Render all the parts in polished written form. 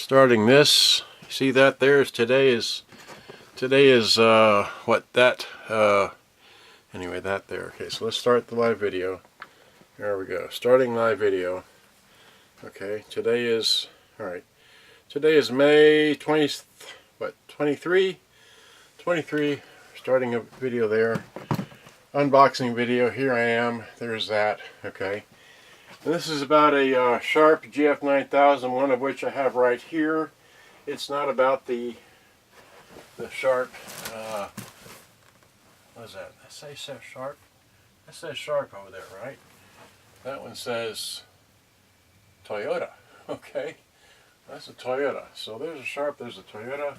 starting this. See that there's today is what that anyway, that there. Okay, so let's start the live video. There we go, starting live video. Okay, today is May 20th, what, 23, starting a video there, unboxing video. Here I am, there's that. Okay, and this is about a Sharp GF-9000, one of which I have right here. It's not about the Sharp, what is that? That says Sharp? That says Sharp over there, right? That one says Toyota. Okay, that's a Toyota. So there's a Sharp, there's a Toyota.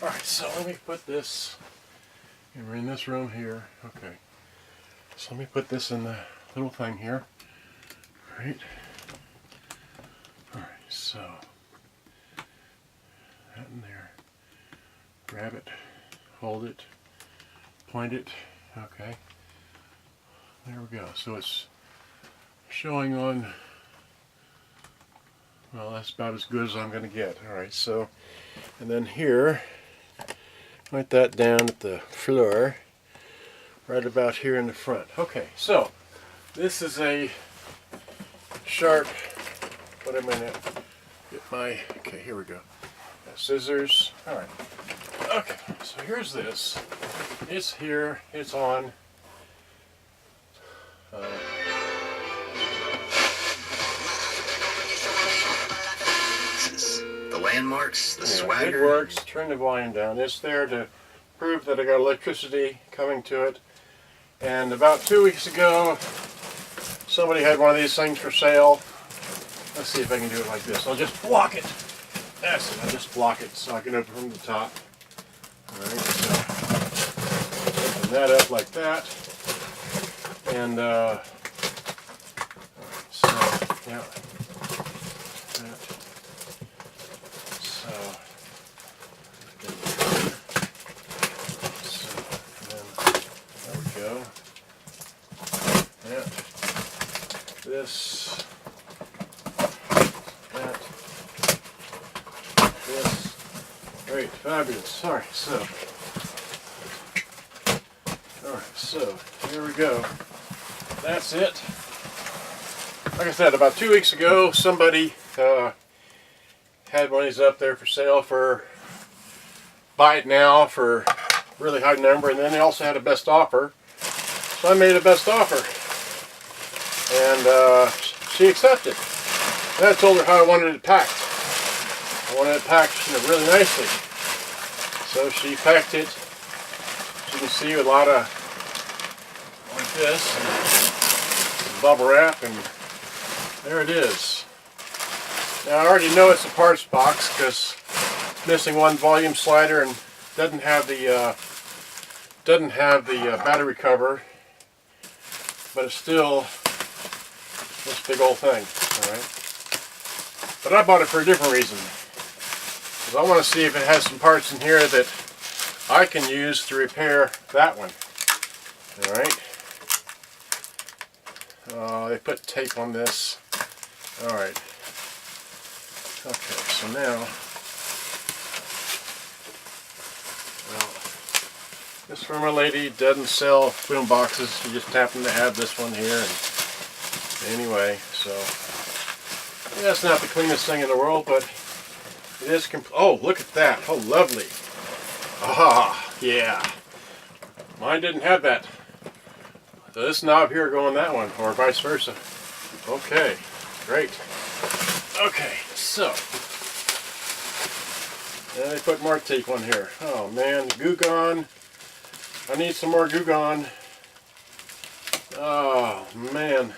Alright, so let me put this, we're in this room here. Okay, so let me put this in the little thing here. Alright, so that in there. Grab it, hold it, point it. Okay, there we go. So it's showing on, well, that's about as good as I'm going to get. Alright, so, and then here, write that down at the floor, right about here in the front. Okay, so this is a Sharp, what am I going to get my, okay, here we go. Got scissors. Alright, okay, so here's this. It's here, it's on. The landmarks, the swagger. It works. Turn the volume down. It's there to prove that I got electricity coming to it. And about 2 weeks ago, somebody had one of these things for sale. Let's see if I can do it like this. I'll just block it. That's it. I'll just block it so I can open from the top. Alright, so open that up like that. And so yeah. That. So then there we go. That. This. That. This. Great, fabulous. Alright, so here we go. That's it. Like I said, about 2 weeks ago, somebody had one of these up there for sale for buy it now for really high number, and then they also had a best offer. So I made a best offer, and she accepted. And I told her how I wanted it packed. I wanted it packed, really nicely. So she packed it. As you can see, with a lot of like this, and bubble wrap, and there it is. Now I already know it's a parts box because it's missing one volume slider and doesn't have the battery cover, but it's still this big old thing. All right, but I bought it for a different reason. Because I want to see if it has some parts in here that I can use to repair that one. All right. They put tape on this. Alright. Okay, so now, well, this from a lady doesn't sell boom boxes. She just happened to have this one here. And anyway, so, yeah, it's not the cleanest thing in the world, but it is. Oh, look at that. Oh, lovely. Ah, yeah. Mine didn't have that. So this knob here going that one, or vice versa. Okay, great. Okay, so and they put more tape on here. Oh man, goo gone. I need some more goo gone. Oh man.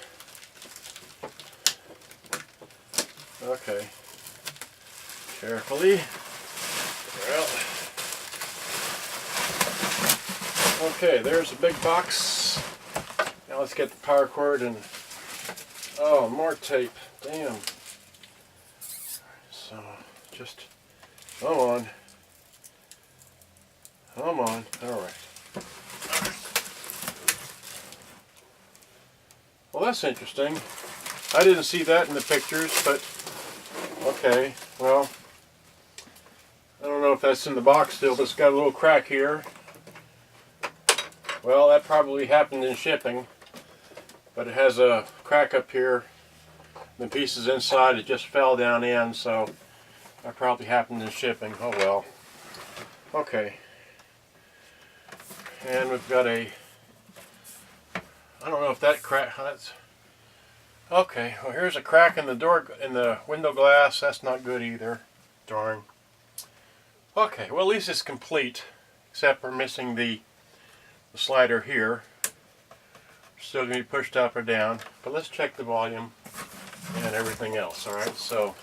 Okay. Carefully. Well. Okay, there's a big box. Now let's get the power cord and, oh, more tape. Damn. So, just, come on. Come on. Alright. Well, that's interesting. I didn't see that in the pictures, but okay. Well, that's in the box still, but it's got a little crack here. Well, that probably happened in shipping, but it has a crack up here. The pieces inside, it just fell down in, so that probably happened in shipping. Oh well. Okay. And we've got a, I don't know if that crack, that's, okay, well here's a crack in the door, in the window glass. That's not good either. Darn. Okay, well at least it's complete, except for missing the slider here. Still going to be pushed up or down, but let's check the volume and everything else. Alright, so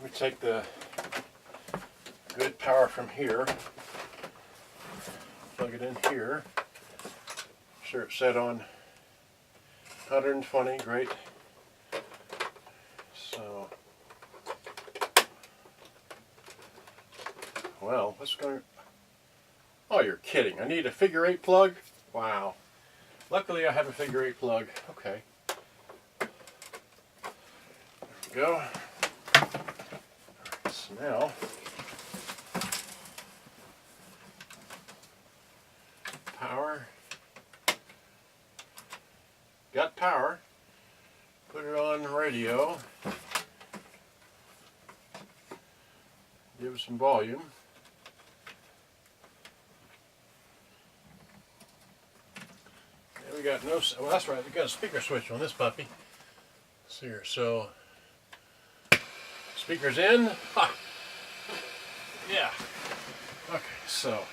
we take the good power from here, plug it in here, sure it's set on 120, great. So, well, let's go. Oh, you're kidding. I need a figure 8 plug? Wow. Luckily I have a figure 8 plug. Okay. There we go. Alright, so now power. Got power. Put it on radio. Give it some volume. We got no, well that's right, we got a speaker switch on this puppy. Let's see here, so speakers in. Ha. Yeah. Okay, so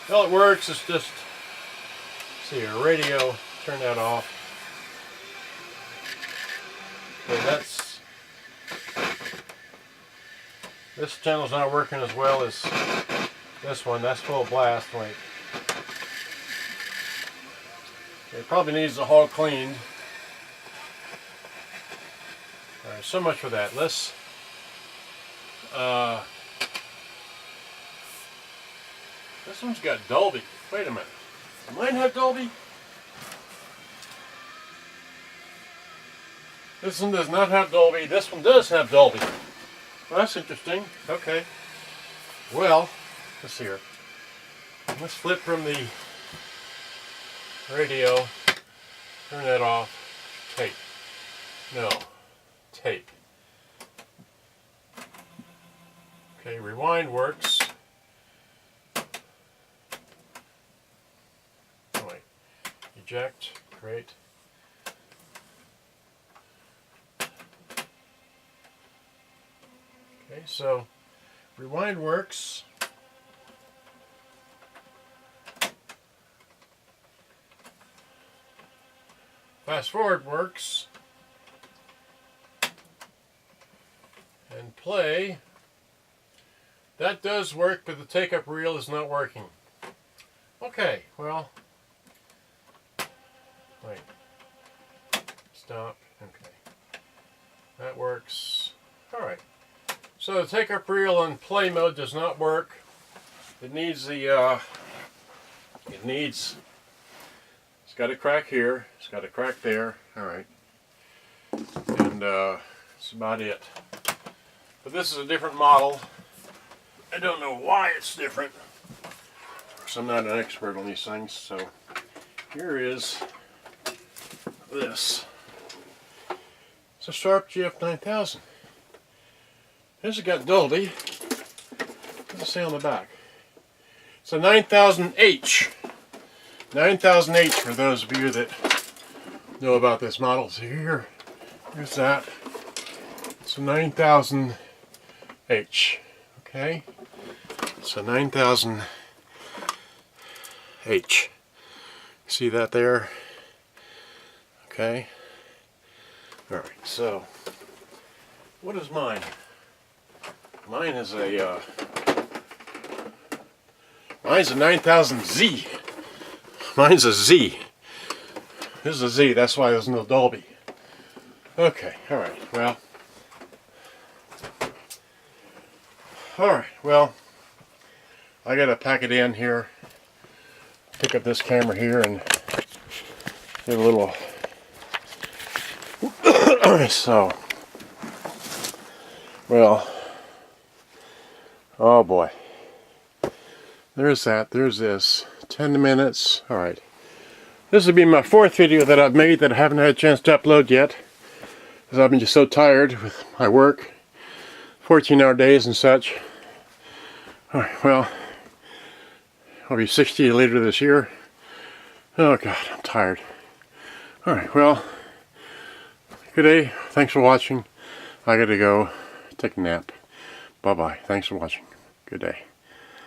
well, it works. It's just, see here, radio, turn that off. Okay, that's, this channel's not working as well as this one. That's full blast. Wait, it probably needs the hull cleaned. All right, so much for that. Let's this one's got Dolby. Wait a minute, does mine have Dolby? This one does not have Dolby. This one does have Dolby. Well, that's interesting. Okay. Well, let's see here. Let's flip from the radio. Turn that off. Tape. No. Tape. Okay, rewind works. Oh, wait. Eject. Great. Okay, so rewind works. Fast forward works. And play. That does work, but the take-up reel is not working. Okay, well, wait. Stop. Okay. That works. All right. So the take-up reel on play mode does not work. It needs the, it's got a crack here, it's got a crack there, alright. And that's about it. But this is a different model. I don't know why it's different, because I'm not an expert on these things. So here is this. It's a Sharp GF-9000. This has got Dolby. What does it say on the back? It's a 9000H. 9000H for those of you that know about this model. So here's that. It's a 9000H. Okay? It's a 9000H. See that there? Okay? Alright, so what is mine? Mine is a mine's a 9000Z. Mine's a Z. This is a Z, that's why there's no Dolby. Okay, alright, well. Alright, well, I gotta pack it in here. Pick up this camera here and get a little. So, well, oh boy. There's that. There's this. 10 minutes. All right. This will be my 4th video that I've made that I haven't had a chance to upload yet, because I've been just so tired with my work, 14-hour days and such. All right, well, I'll be 60 later this year. Oh God, I'm tired. All right, well, good day. Thanks for watching. I gotta go take a nap. Bye-bye. Thanks for watching. Good day.